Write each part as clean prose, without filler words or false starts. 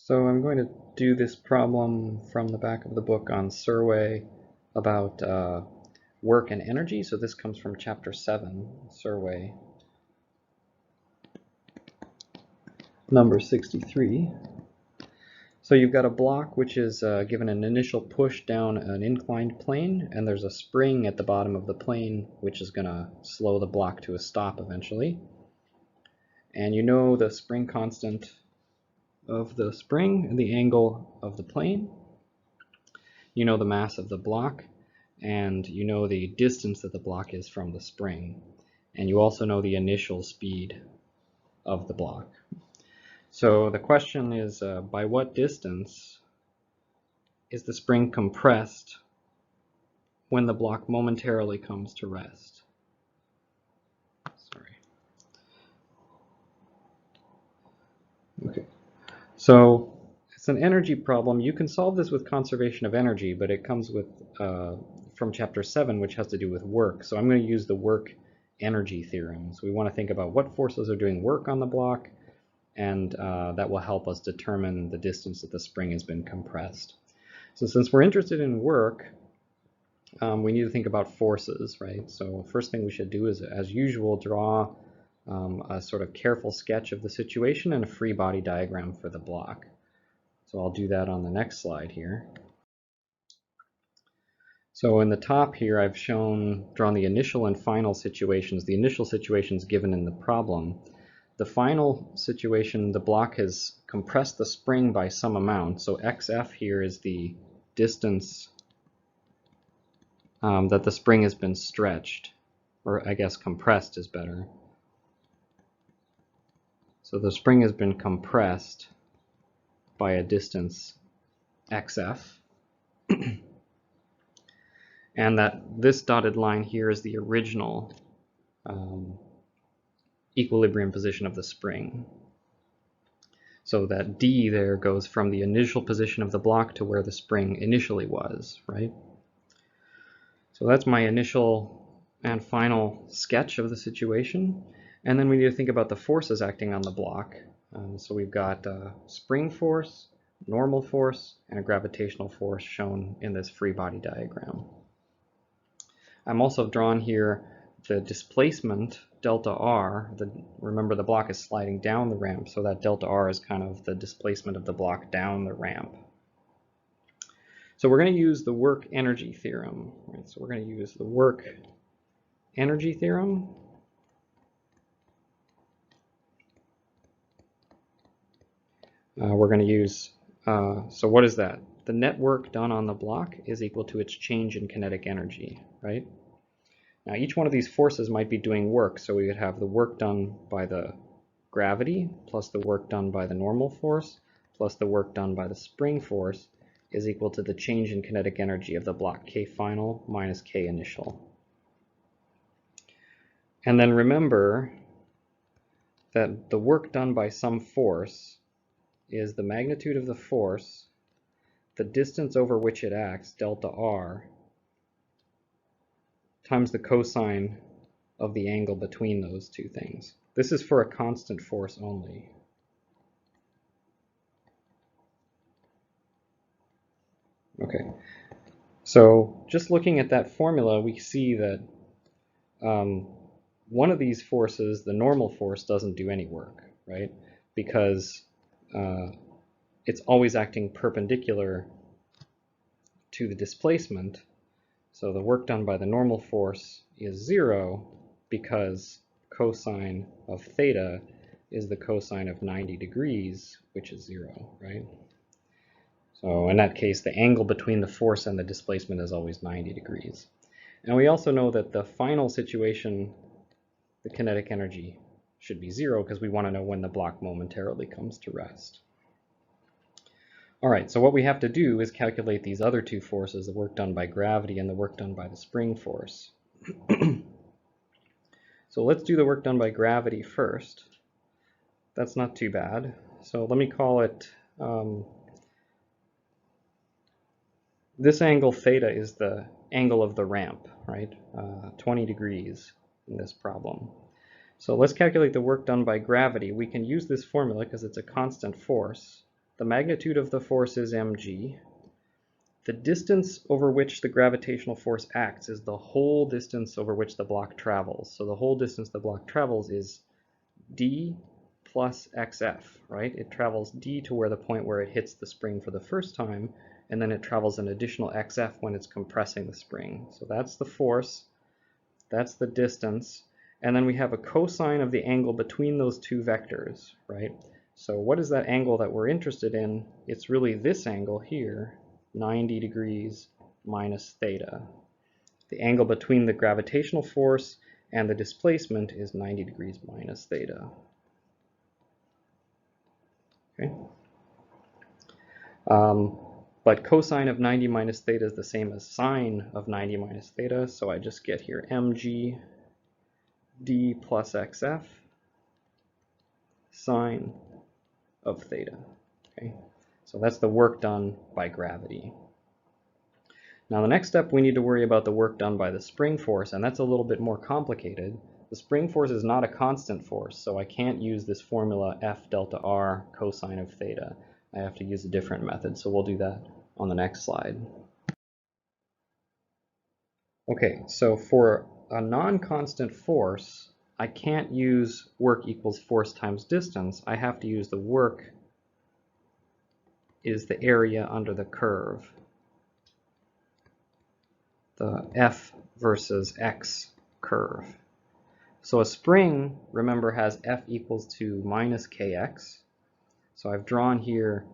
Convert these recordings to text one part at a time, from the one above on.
So I'm going to do this problem from the back of the book on Serway about work and energy. So this comes from chapter 7, Serway, number 63. So you've got a block which is given an initial push down an inclined plane, and there's a spring at the bottom of the plane which is going to slow the block to a stop eventually. And you know the spring constant of the spring and the angle of the plane. You know the mass of the block, and you know the distance that the block is from the spring. And you also know the initial speed of the block. So the question is, by what distance is the spring compressed when the block momentarily comes to rest? Sorry. Okay. So it's an energy problem. You can solve this with conservation of energy, but it comes with from chapter 7, which has to do with work. So I'm going to use the work energy theorem. So we want to think about what forces are doing work on the block, and that will help us determine the distance that the spring has been compressed. So since we're interested in work, we need to think about forces, right? So first thing we should do is, as usual, draw a sort of careful sketch of the situation and a free body diagram for the block. So I'll do that on the next slide here. So in the top here, I've drawn the initial and final situations. The initial situations given in the problem. The final situation, the block has compressed the spring by some amount. So xf here is the distance that the spring has been stretched, or I guess compressed is better. So the spring has been compressed by a distance xf. And that this dotted line here is the original equilibrium position of the spring. So that d there goes from the initial position of the block to where the spring initially was, right? So that's my initial and final sketch of the situation. And then we need to think about the forces acting on the block. So we've got a spring force, normal force, and a gravitational force shown in this free body diagram. I'm also drawn here the displacement, delta r. Remember, the block is sliding down the ramp, so that delta r is kind of the displacement of the block down the ramp. So we're going to use the work energy theorem. Right? So we're going to use the work energy theorem. We're going to use, so what is that? The net work done on the block is equal to its change in kinetic energy, right? Now each one of these forces might be doing work, so we would have the work done by the gravity plus the work done by the normal force plus the work done by the spring force is equal to the change in kinetic energy of the block, K final minus K initial. And then remember that the work done by some force is the magnitude of the force, the distance over which it acts, delta r, times the cosine of the angle between those two things. This is for a constant force only. Okay, so just looking at that formula, we see that one of these forces, the normal force, doesn't do any work, right? Because it's always acting perpendicular to the displacement. So the work done by the normal force is 0 because cosine of theta is the cosine of 90 degrees, which is 0, right? So in that case, the angle between the force and the displacement is always 90 degrees. And we also know that the final situation, the kinetic energy should be 0 because we want to know when the block momentarily comes to rest. All right, so what we have to do is calculate these other two forces, the work done by gravity and the work done by the spring force. So let's do the work done by gravity first. That's not too bad. So let me call it, this angle theta is the angle of the ramp, right? 20 degrees in this problem. So let's calculate the work done by gravity. We can use this formula because it's a constant force. the magnitude of the force is mg. The distance over which the gravitational force acts is the whole distance over which the block travels. So the whole distance the block travels is d plus xf, right? It travels d to where the point where it hits the spring for the first time, and then it travels an additional xf when it's compressing the spring. So that's the force, that's the distance, and then we have a cosine of the angle between those two vectors, right? So what is that angle that we're interested in? It's really this angle here, 90 degrees minus theta. The angle between the gravitational force and the displacement is 90 degrees minus theta. Okay. But cosine of 90 minus theta is the same as sine of 90 minus theta, so I just get here mg d plus xf sine of theta. Okay. So that's the work done by gravity. Now the next step, we need to worry about the work done by the spring force, and that's a little bit more complicated. The spring force is not a constant force, so I can't use this formula F delta R cosine of theta. I have to use a different method, so we'll do that on the next slide. Okay, so for a non-constant force, I can't use work equals force times distance. I have to use the work is the area under the curve, the F versus X curve. So a spring, remember, has F equals to minus kx. So I've drawn here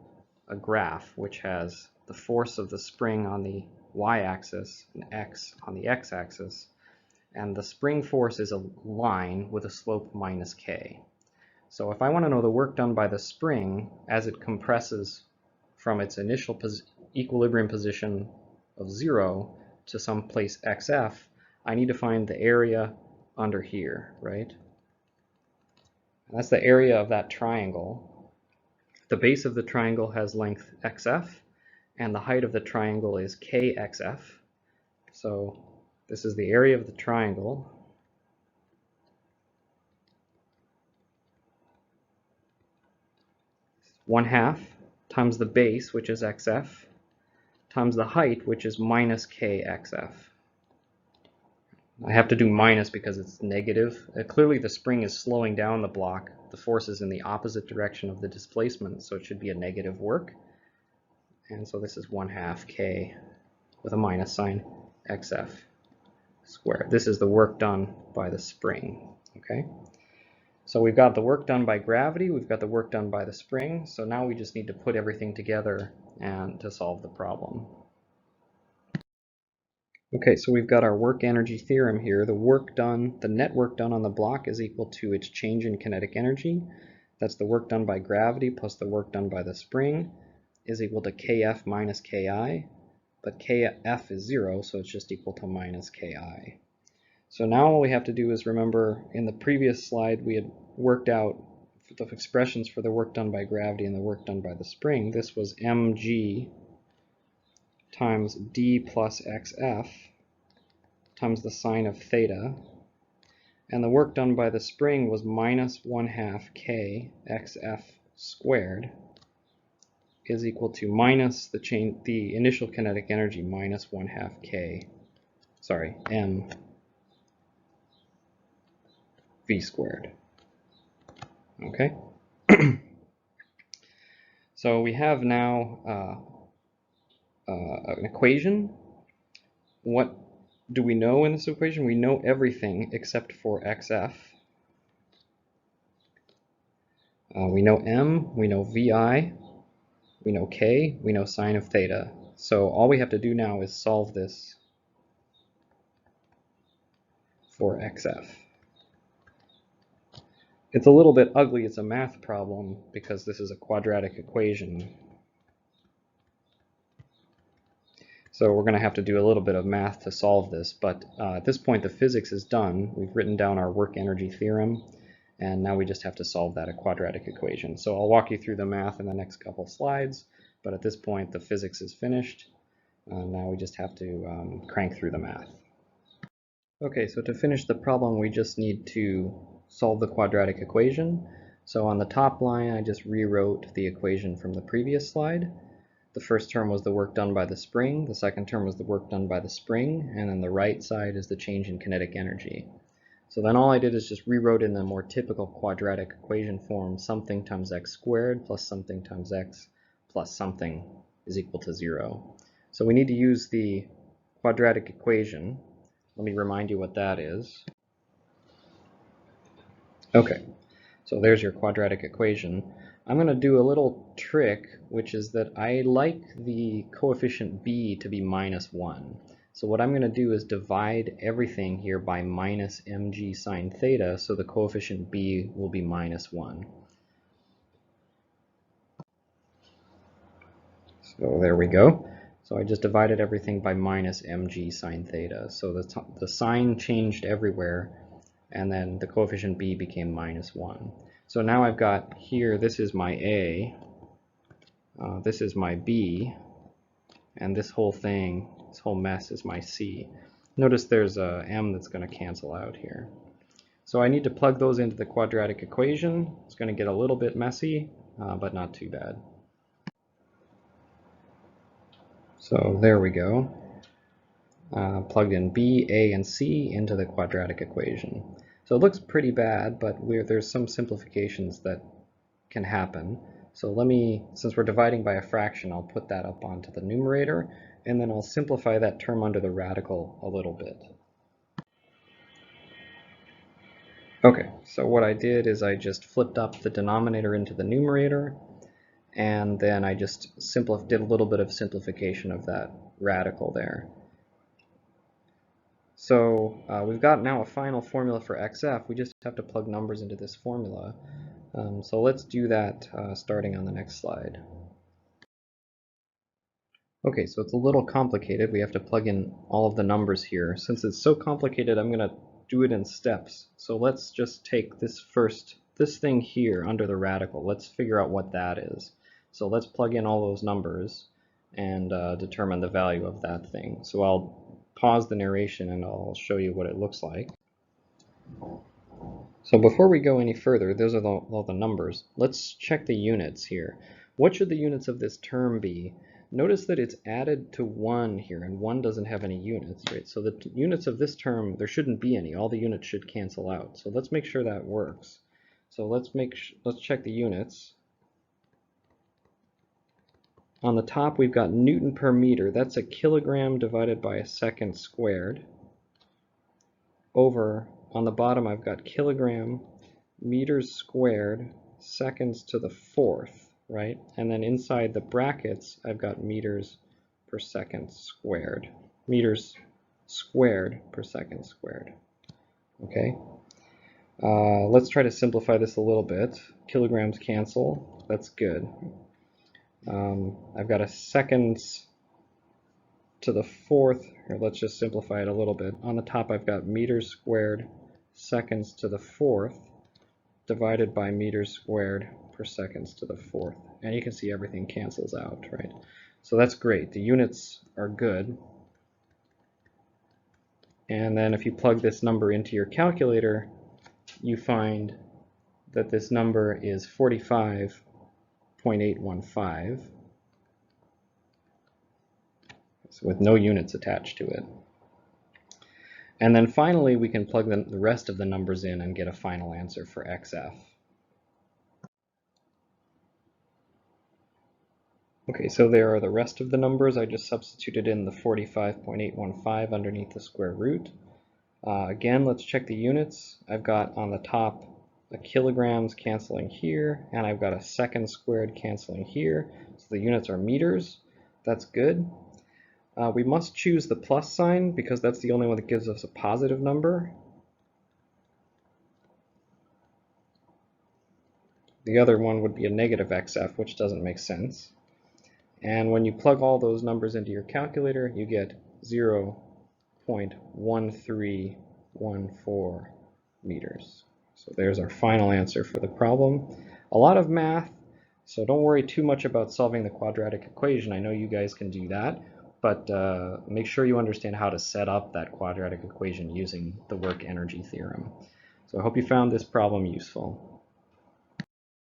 a graph which has the force of the spring on the y-axis and x on the x-axis, and the spring force is a line with a slope minus k. So if I want to know the work done by the spring as it compresses from its initial equilibrium position of 0 to some place xf, I need to find the area under here, right? And that's the area of that triangle. The base of the triangle has length xf, and the height of the triangle is kxf. So this is the area of the triangle. One half times the base, which is xf, times the height, which is minus kxf. I have to do minus because it's negative. Clearly the spring is slowing down the block. The force is in the opposite direction of the displacement, so it should be a negative work. And so this is 1/2 k with a minus sign xf squared. This is the work done by the spring. Okay. So we've got the work done by gravity, we've got the work done by the spring, so now we just need to put everything together and to solve the problem. Okay, so we've got our work energy theorem here. The work done, the net work done on the block is equal to its change in kinetic energy. That's the work done by gravity plus the work done by the spring is equal to kf minus ki, but kf is 0, so it's just equal to minus ki. So now all we have to do is remember, in the previous slide we had worked out the expressions for the work done by gravity and the work done by the spring. This was mg times d plus xf times the sine of theta, and the work done by the spring was minus 1/2 k xf squared is equal to minus the initial kinetic energy minus 1/2 k, sorry, m v squared. Okay. So we have now an equation. What do we know in this equation? We know everything except for xf. We know m, we know vi, we know k, we know sine of theta. So all we have to do now is solve this for xf. It's a little bit ugly, it's a math problem because this is a quadratic equation. So we're going to have to do a little bit of math to solve this, but at this point the physics is done. We've written down our work energy theorem, and now we just have to solve that quadratic equation. So I'll walk you through the math in the next couple slides, but at this point the physics is finished. Now we just have to crank through the math. Okay, so to finish the problem we just need to solve the quadratic equation. So on the top line, I just rewrote the equation from the previous slide. The first term was the work done by the spring, the second term was the work done by the spring, and then the right side is the change in kinetic energy. So then all I did is just rewrote in the more typical quadratic equation form, something times x squared plus something times x plus something is equal to 0. So we need to use the quadratic equation. Let me remind you what that is. Okay, so there's your quadratic equation. I'm going to do a little trick, which is that I like the coefficient b to be -1. So what I'm going to do is divide everything here by minus mg sine theta, so the coefficient b will be -1. So there we go. So I just divided everything by minus mg sine theta. So the sign changed everywhere, and then the coefficient b became -1. So now I've got here, this is my a, this is my b, and this whole thing, this whole mess is my c. Notice there's a m that's going to cancel out here. So I need to plug those into the quadratic equation. It's going to get a little bit messy, but not too bad. So there we go. Plugged in b, a, and c into the quadratic equation. So it looks pretty bad, but there's some simplifications that can happen. So since we're dividing by a fraction, I'll put that up onto the numerator, and then I'll simplify that term under the radical a little bit. Okay, so what I did is I just flipped up the denominator into the numerator, and then I just did a little bit of simplification of that radical there. So we've got now a final formula for xf. We just have to plug numbers into this formula. So let's do that starting on the next slide. Okay, so it's a little complicated. We have to plug in all of the numbers here. Since it's so complicated, I'm going to do it in steps. So let's just take this thing here under the radical. Let's figure out what that is. So let's plug in all those numbers and determine the value of that thing. So I'll pause the narration and I'll show you what it looks like. So before we go any further, those are all the numbers. Let's check the units here. What should the units of this term be? Notice that it's added to 1 here, and 1 doesn't have any units, right? So the units of this term, there shouldn't be any. All the units should cancel out. So let's make sure that works. So let's check the units. On the top, we've got Newton per meter. That's a kilogram divided by a second squared. Over, on the bottom, I've got kilogram meters squared seconds to the fourth, right? And then inside the brackets, I've got meters per second squared. Meters squared per second squared. Okay. Let's try to simplify this a little bit. Kilograms cancel. That's good. I've got a seconds to the fourth. Here, let's just simplify it a little bit. On the top, I've got meters squared seconds to the fourth divided by meters squared per seconds to the fourth. And you can see everything cancels out, right? So that's great. The units are good. And then if you plug this number into your calculator, you find that this number is 45.815. So with no units attached to it. And then finally, we can plug the rest of the numbers in and get a final answer for xf. Okay, so there are the rest of the numbers. I just substituted in the 45.815 underneath the square root. Again, let's check the units. I've got on the top a kilograms canceling here, and I've got a second squared canceling here. So the units are meters. That's good. We must choose the plus sign because that's the only one that gives us a positive number. The other one would be a negative xf, which doesn't make sense. And when you plug all those numbers into your calculator, you get 0.1314 meters. So there's our final answer for the problem. A lot of math, so don't worry too much about solving the quadratic equation. I know you guys can do that. But make sure you understand how to set up that quadratic equation using the work energy theorem. So I hope you found this problem useful.